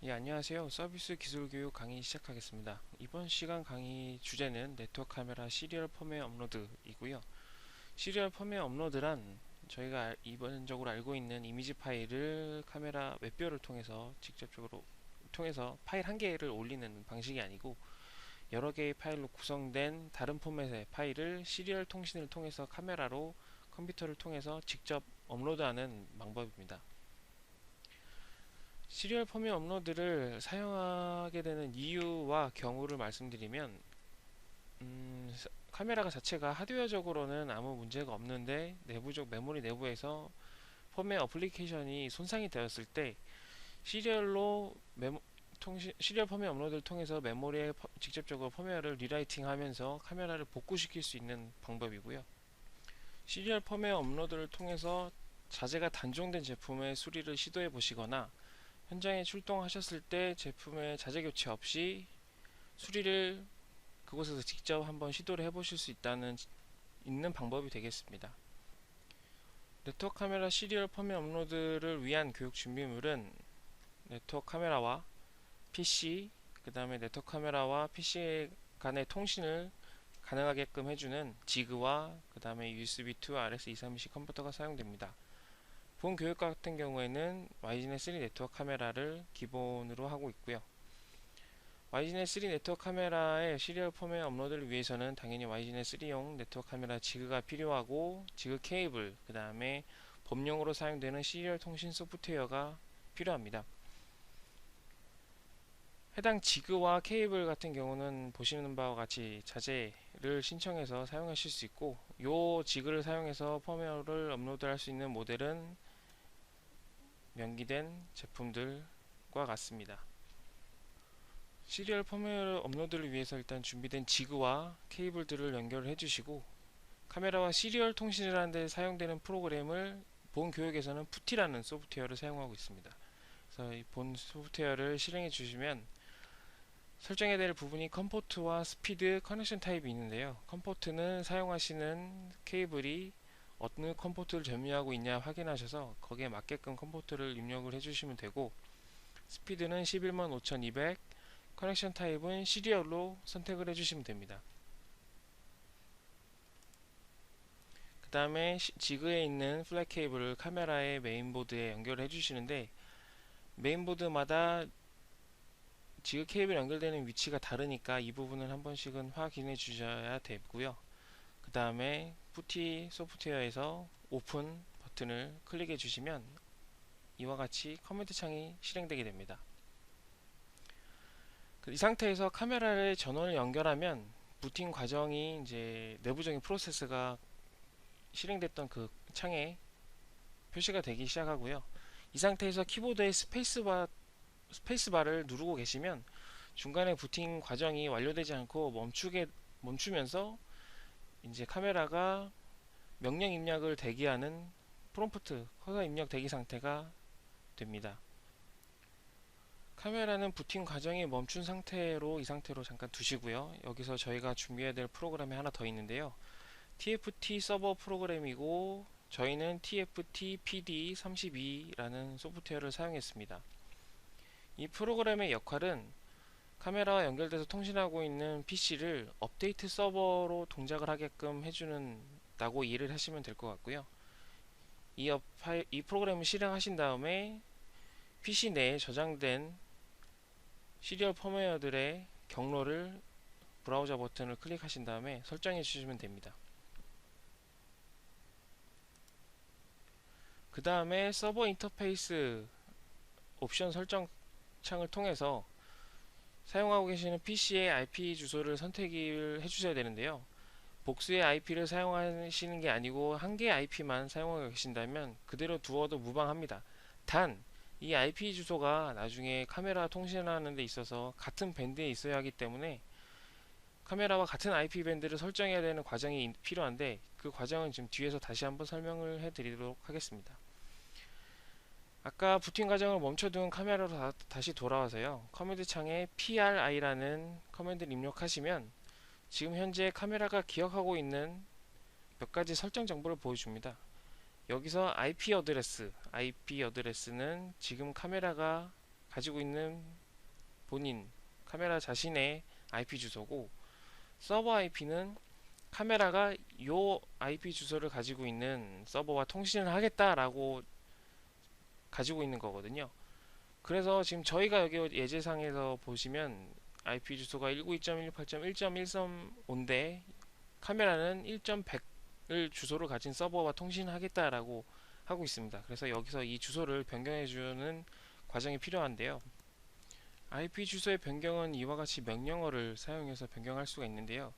예, 안녕하세요. 서비스 기술 교육 강의 시작하겠습니다. 이번 시간 강의 주제는 네트워크 카메라 시리얼 펌웨어 업로드이고요. 시리얼 펌웨어 업로드란 저희가 일반적으로 알고 있는 이미지 파일을 카메라 웹뷰어를 통해서 직접적으로 통해서 파일 한 개를 올리는 방식이 아니고 여러 개의 파일로 구성된 다른 포맷의 파일을 시리얼 통신을 통해서 카메라로 컴퓨터를 통해서 직접 업로드하는 방법입니다. 시리얼 펌웨어 업로드를 사용하게 되는 이유와 경우를 말씀드리면 카메라가 자체가 하드웨어적으로는 아무 문제가 없는데 내부적 메모리 내부에서 펌웨어 어플리케이션이 손상이 되었을 때 시리얼로 시리얼 펌웨어 업로드를 통해서 메모리에 직접적으로 펌웨어를 리라이팅하면서 카메라를 복구시킬 수 있는 방법이고요. 시리얼 펌웨어 업로드를 통해서 자재가 단종된 제품의 수리를 시도해 보시거나 현장에 출동하셨을 때 제품의 자재 교체 없이 수리를 그곳에서 직접 한번 시도를 해보실 수 있는 방법이 되겠습니다. 네트워크 카메라 시리얼 펌웨어 업로드를 위한 교육 준비물은 네트워크 카메라와 PC, 그 다음에 네트워크 카메라와 PC 간의 통신을 가능하게끔 해주는 지그와 그 다음에 USB2 RS232C 컨버터가 사용됩니다. 본 교육과 같은 경우에는 YGNet3 네트워크 카메라를 기본으로 하고 있고요. YGNet3 네트워크 카메라의 시리얼 펌웨어 업로드를 위해서는 당연히 YGNet3용 네트워크 카메라 지그가 필요하고 지그 케이블, 그 다음에 범용으로 사용되는 시리얼 통신 소프트웨어가 필요합니다. 해당 지그와 케이블 같은 경우는 보시는 바와 같이 자재를 신청해서 사용하실 수 있고, 이 지그를 사용해서 펌웨어를 업로드할 수 있는 모델은 명기된 제품들과 같습니다. 시리얼 펌웨어 업로드를 위해서 일단 준비된 지그와 케이블들을 연결해 주시고, 카메라와 시리얼 통신을 하는 데 사용되는 프로그램을 본 교육에서는 푸티라는 소프트웨어를 사용하고 있습니다. 그래서 이 본 소프트웨어를 실행해 주시면 설정해야 될 부분이 컴포트와 스피드, 커넥션 타입이 있는데요. 컴포트는 사용하시는 케이블이 어느 컴포트를 점유하고 있냐 확인하셔서 거기에 맞게끔 컴포트를 입력을 해주시면 되고, 스피드는 115,200, 커넥션 타입은 시리얼로 선택을 해주시면 됩니다. 그 다음에 지그에 있는 플랫 케이블을 카메라의 메인보드에 연결을 해주시는데, 메인보드마다 지그 케이블 연결되는 위치가 다르니까 이 부분을 한 번씩은 확인해 주셔야 되고요. 그 다음에 푸티 소프트웨어에서 오픈 버튼을 클릭해 주시면 이와 같이 커맨드 창이 실행되게 됩니다. 이 상태에서 카메라를 전원을 연결하면 부팅 과정이 이제 내부적인 프로세스가 실행됐던 그 창에 표시가 되기 시작하고요. 이 상태에서 키보드의 스페이스바를 누르고 계시면 중간에 부팅 과정이 완료되지 않고 멈추면서 이제 카메라가 명령 입력을 대기하는 프롬프트 커서 입력 대기 상태가 됩니다. 카메라는 부팅 과정이 멈춘 상태로 이 상태로 잠깐 두시고요. 여기서 저희가 준비해야 될 프로그램이 하나 더 있는데요. TFT 서버 프로그램이고 저희는 TFT PD32라는 소프트웨어를 사용했습니다. 이 프로그램의 역할은 카메라와 연결돼서 통신하고 있는 PC를 업데이트 서버로 동작을 하게끔 해주는다고 이해를 하시면 될 것 같고요. 이 프로그램을 실행하신 다음에 PC 내에 저장된 시리얼 펌웨어들의 경로를 브라우저 버튼을 클릭하신 다음에 설정해 주시면 됩니다. 그 다음에 서버 인터페이스 옵션 설정 창을 통해서 사용하고 계시는 PC의 IP 주소를 선택을 해주셔야 되는데요. 복수의 IP를 사용하시는 게 아니고 한 개의 IP만 사용하고 계신다면 그대로 두어도 무방합니다. 단, 이 IP 주소가 나중에 카메라 통신하는 데 있어서 같은 밴드에 있어야 하기 때문에 카메라와 같은 IP 밴드를 설정해야 되는 과정이 필요한데 그 과정은 지금 뒤에서 다시 한번 설명을 해드리도록 하겠습니다. 아까 부팅 과정을 멈춰둔 카메라로 다시 돌아와서요. 커맨드 창에 PRI라는 커맨드를 입력하시면 지금 현재 카메라가 기억하고 있는 몇 가지 설정 정보를 보여줍니다. 여기서 IP 어드레스는 지금 카메라가 가지고 있는 본인 카메라 자신의 IP 주소고, 서버 IP는 카메라가 요 IP 주소를 가지고 있는 서버와 통신을 하겠다라고 가지고 있는 거거든요. 그래서 지금 저희가 여기 예제상에서 보시면 IP 주소가 192.168.1.135인데 카메라는 1.100을 주소를 가진 서버와 통신하겠다라고 하고 있습니다. 그래서 여기서 이 주소를 변경해주는 과정이 필요한데요. IP 주소의 변경은 이와 같이 명령어를 사용해서 변경할 수가 있는데요.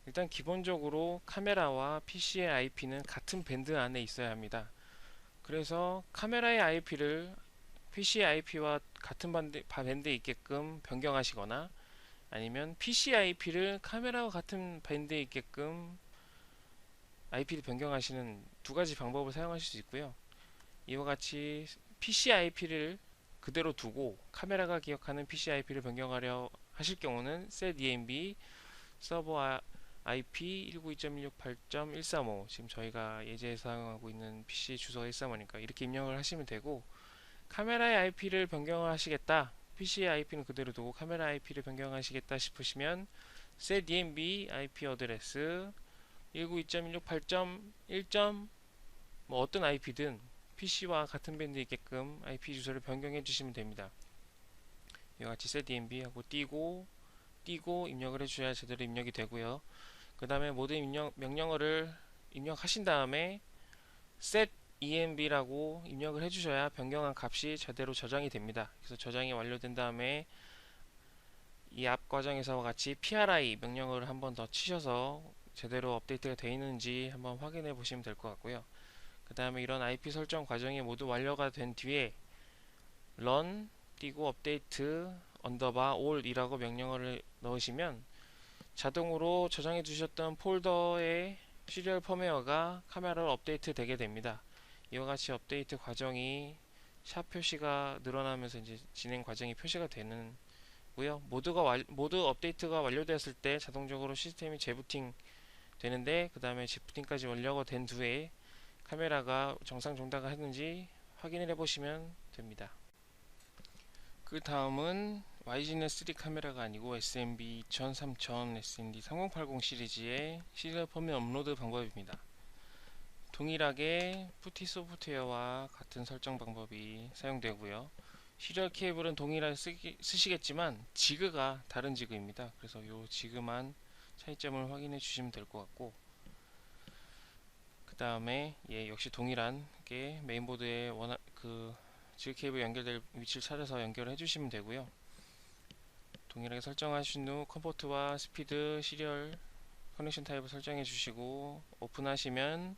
일단 기본적으로 카메라와 PC의 IP는 같은 밴드 안에 있어야 합니다. 그래서 카메라의 IP를 PC IP와 같은 밴드에 있게끔 변경하시거나, 아니면 PC IP를 카메라와 같은 밴드에 있게끔 IP를 변경하시는 두 가지 방법을 사용하실 수 있고요. 이와 같이 PC IP를 그대로 두고 카메라가 기억하는 PC IP를 변경하려 하실 경우는 setDNB 서버 IP 192.168.135, 지금 저희가 예제에 사용하고 있는 PC 주소가 135니까 이렇게 입력을 하시면 되고, 카메라의 IP를 변경을 하시겠다, PC의 IP는 그대로 두고 카메라 IP를 변경하시겠다 싶으시면 setDNB IP 어드레스 192.168.1. 뭐 어떤 IP든 PC와 같은 밴드에 있게끔 IP 주소를 변경해 주시면 됩니다. 이와 같이 setDNB 하고 띄고 입력을 해주셔야 제대로 입력이 되고요. 그 다음에 모든 명령어를 입력하신 다음에 setenb라고 입력을 해주셔야 변경한 값이 제대로 저장이 됩니다. 그래서 저장이 완료된 다음에 이 앞 과정에서와 같이 pri 명령어를 한번 더 치셔서 제대로 업데이트가 되어 있는지 한번 확인해 보시면 될 것 같고요. 그 다음에 이런 IP 설정 과정이 모두 완료가 된 뒤에 run 띄고 업데이트 언더바 all 이라고 명령어를 넣으시면 자동으로 저장해 두셨던 폴더의 시리얼 펌웨어가 카메라로 업데이트 되게 됩니다. 이와 같이 업데이트 과정이 샵 표시가 늘어나면서 이제 진행 과정이 표시가 되는고요. 모두 업데이트가 완료되었을 때 자동적으로 시스템이 재부팅 되는데, 그 다음에 재부팅까지 완료가 된 뒤에 카메라가 정상 종다가 했는지 확인을 해보시면 됩니다. 그 다음은 YGN3 카메라가 아니고 SMB 2000, 3000, SND 3080 시리즈의 시리얼 펌웨어 업로드 방법입니다. 동일하게 푸티 소프트웨어와 같은 설정 방법이 사용되고요. 시리얼 케이블은 동일하게 쓰시겠지만 지그가 다른 지그입니다. 그래서 이 지그만 차이점을 확인해 주시면 될 것 같고, 그 다음에 역시 동일하게 메인보드에 지그 케이블 연결될 위치를 찾아서 연결해 주시면 되고요. 동일하게 설정하신 후 컴포트와 스피드, 시리얼 커넥션 타입을 설정해 주시고 오픈하시면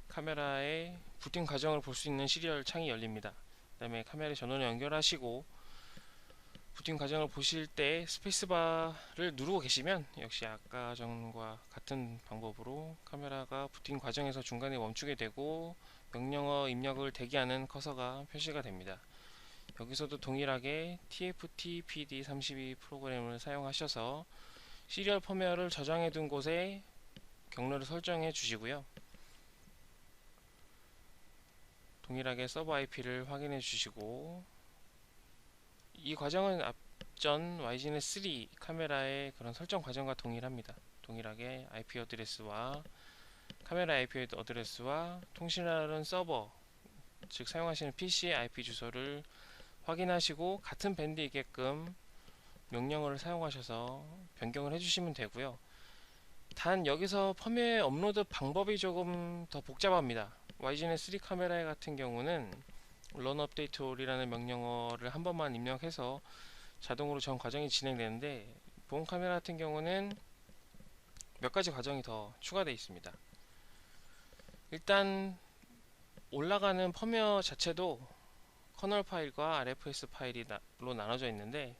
카메라의 부팅 과정을 볼 수 있는 시리얼 창이 열립니다. 그 다음에 카메라 전원을 연결하시고 부팅 과정을 보실 때 스페이스바를 누르고 계시면 역시 아까 전과 같은 방법으로 카메라가 부팅 과정에서 중간에 멈추게 되고 명령어 입력을 대기하는 커서가 표시가 됩니다. 여기서도 동일하게 TFT-PD32 프로그램을 사용하셔서 시리얼 펌웨어를 저장해 둔 곳에 경로를 설정해 주시고요. 동일하게 서버 IP를 확인해 주시고, 이 과정은 앞전 YGN3 카메라의 그런 설정 과정과 동일합니다. 동일하게 IP 어드레스와 카메라 IP 어드레스와 통신하는 서버, 즉 사용하시는 PC의 IP 주소를 확인하시고 같은 밴드에 있게끔 명령어를 사용하셔서 변경을 해주시면 되고요. 단 여기서 펌웨어 업로드 방법이 조금 더 복잡합니다. YGN3 카메라 같은 경우는 run update all이라는 명령어를 한 번만 입력해서 자동으로 전 과정이 진행되는데, 보험 카메라 같은 경우는 몇 가지 과정이 더 추가되어 있습니다. 일단 올라가는 펌웨어 자체도 커널 파일과 RFS 파일로 나눠져 있는데,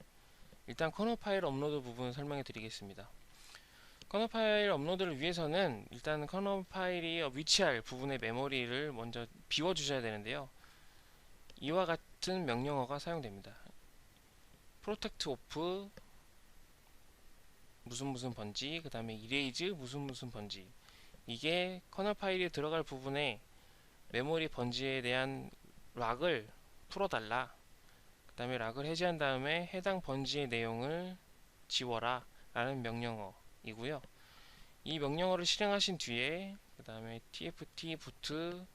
일단 커널 파일 업로드 부분 설명해 드리겠습니다. 커널 파일 업로드를 위해서는 일단 커널 파일이 위치할 부분의 메모리를 먼저 비워 주셔야 되는데요. 이와 같은 명령어가 사용됩니다. protect off 무슨 번지, 그 다음에 erase 무슨 번지, 이게 커널 파일이 들어갈 부분에 메모리 번지에 대한 락을 풀어달라, 그 다음에 락을 해제한 다음에 해당 번지의 내용을 지워라 라는 명령어이고요. 이 명령어를 실행하신 뒤에 그 다음에 tft boot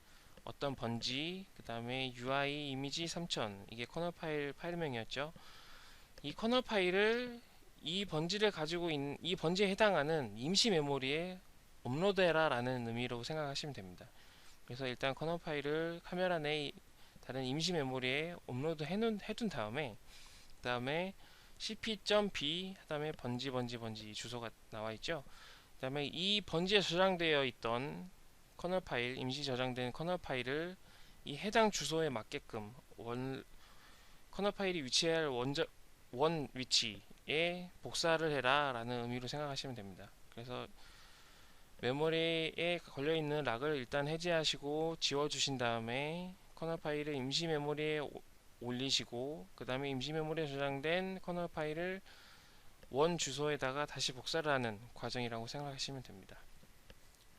어떤 번지, 그 다음에 UI 이미지 3000, 이게 커널 파일명이었죠. 이 커널 파일을 이 번지를 가지고 있는 이 번지에 해당하는 임시 메모리에 업로드해라 라는 의미로 생각하시면 됩니다. 그래서 일단 커널 파일을 카메라 내 다른 임시 메모리에 업로드 해둔 다음에 그 다음에 cp.b 그 다음에 번지 주소가 나와 있죠. 그 다음에 이 번지에 저장되어 있던 커널 파일, 임시 저장된 커널 파일을 이 해당 주소에 맞게끔 커널 파일이 위치할 원 위치에 복사를 해라 라는 의미로 생각하시면 됩니다. 그래서 메모리에 걸려있는 락을 일단 해제하시고 지워주신 다음에 커널 파일을 임시 메모리에 올리시고 그 다음에 임시 메모리에 저장된 커널 파일을 원 주소에다가 다시 복사를 하는 과정이라고 생각하시면 됩니다.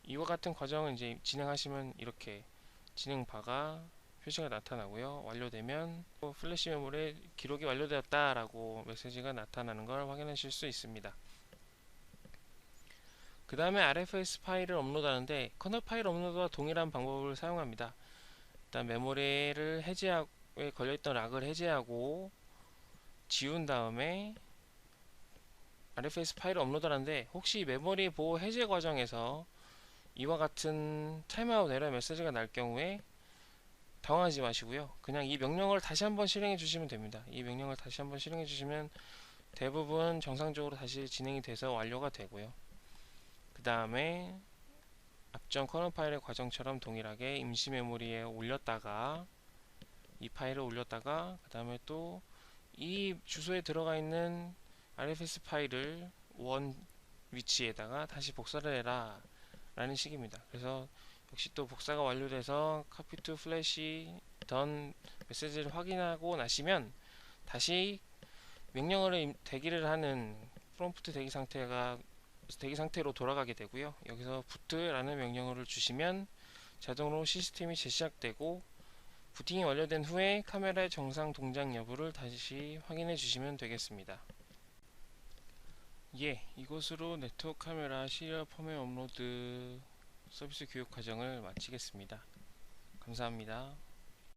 이와 같은 과정을 이제 진행하시면 이렇게 진행 바가 표시가 나타나고요. 완료되면 플래시 메모리에 기록이 완료되었다 라고 메시지가 나타나는 걸 확인하실 수 있습니다. 그 다음에 RFS 파일을 업로드하는데 커널 파일 업로드와 동일한 방법을 사용합니다. 일단 메모리를 해제하고 걸려있던 락을 해제하고 지운 다음에 RFS 파일을 업로드하는데 혹시 메모리 보호 해제 과정에서 이와 같은 타임아웃 에러 메시지가 날 경우에 당황하지 마시고요. 그냥 이 명령을 다시 한번 실행해 주시면 됩니다. 이 명령을 다시 한번 실행해 주시면 대부분 정상적으로 다시 진행이 돼서 완료가 되고요. 그 다음에 앞전 커널 파일의 과정처럼 동일하게 임시 메모리에 올렸다가 이 파일을 올렸다가 그 다음에 또 이 주소에 들어가 있는 RFS 파일을 원 위치에다가 다시 복사를 해라 라는 식입니다. 그래서 역시 또 복사가 완료돼서 copy to flash done 메시지를 확인하고 나시면 다시 명령어를 대기를 하는 프롬프트 대기 상태로 돌아가게 되고요. 여기서 boot라는 명령어를 주시면 자동으로 시스템이 재시작되고 부팅이 완료된 후에 카메라의 정상 동작 여부를 다시 확인해 주시면 되겠습니다. 예, 이것으로 네트워크 카메라 시리얼 펌웨어 업로드 서비스 교육 과정을 마치겠습니다. 감사합니다.